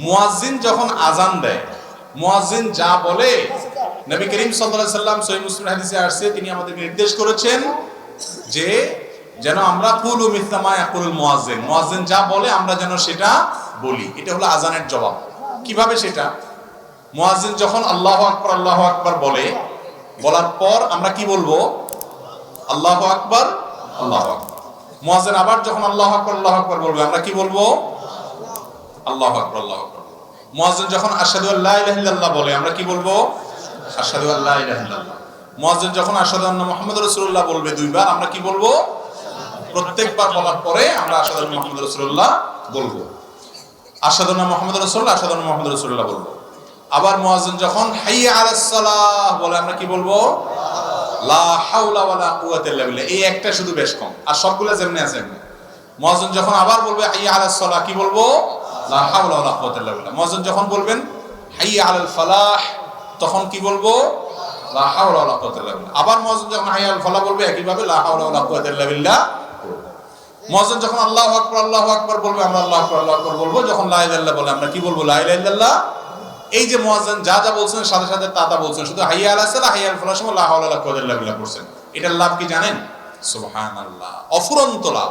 মুয়াজ্জিন যখন আজান দেয়, মুয়াজ্জিন যা বলে, নবী করিম সাল্লাল্লাহু আলাইহি সাল্লাম সহিহ মুসলিম হাদিসে আসছে, তিনি আমাদেরকে নির্দেশ করেছেন যে যেন আমরা কুলু মিসলা মা ইয়াকুলুল মুয়াজ্জিন, মুয়াজ্জিন যা বলে আমরা যেন সেটা বলি। এটা হলো আজানের জবাব। কিভাবে সেটা? মুয়াজ্জিন যখন আল্লাহু আকবার বলে, বলার পর আমরা কি বলবো? আল্লাহু আকবার, আল্লাহু আকবার। মুয়াজ্জিন আবার যখন আল্লাহু আকবার বলবে, আমরা কি বলবো? আল্লাহু আকবার, আল্লাহু আকবার। মুয়াজ্জিন যখন আশহাদু আল্লা ইলাহা ইল্লাল্লাহ বলে, আমরা কি বলবো? আশহাদু আল্লা ইলাহা ইল্লাল্লাহ। মুয়াজ্জিন যখন আশহাদু আন্না মুহাম্মাদুর রাসূলুল্লাহ বলবে দুইবার, আমরা কি বলবো? প্রত্যেকবার বলার পরে আমরা আশহাদু আন্না মুহাম্মাদুর রাসূলুল্লাহ বলবো। আশহাদু আন্না মুহাম্মাদুর রাসূলুল্লাহ, আশহাদু আন্না মুহাম্মাদুর রাসূলুল্লাহ বলবো। আবার মুয়াজ্জিন যখন হাইয়া আলাস সালাহ বলে, আমরা কি বলবো? লা হাওলা ওয়ালা কুওয়াতা ইল্লা বিল্লাহ। এই একটা শুধু বেশ কম, আর সবগুলো যেমনি আছে এমনি। মুয়াজ্জিন যখন আবার বলবে হাইয়া আলাস সালাহ, কি বলবো? লা হাওলা ওয়ালা কুওয়াতা ইল্লা বিল্লাহ। মুয়াজ্জিন যখন বলবেন হাইয়া আলাল ফালাহ, তখন কি বলবো? লা হাওলা ওয়ালা কুওয়াতা ইল্লা বিল্লাহ। আবার মুয়াজ্জিন যখন হাইয়া আলাল ফালাহ বলবে, একই ভাবে লা হাওলা ওয়ালা কুওয়াতা ইল্লা বিল্লাহ। মুয়াজ্জিন যখন আল্লাহু আকবার বলবে, আমরা আল্লাহু আকবার বলবো। যখন লা ইলাহা ইল্লাল্লাহ বলে, আমরা কি বলবো? লা ইলাহা ইল্লাল্লাহ। এই যে মুয়াজ্জিন যা যা বলছেন সাথে সাথে তা বলছেন, শুধু হাইয়া আলাস সালাহ, হাইয়া আল ফালাহ সময় লা হাওলা ওয়ালা কুওয়াতা ইল্লা বিল্লাহ করছেন। এটার লাভ কি জানেন? সুবহানাল্লাহ, অফুরন্ত লাভ।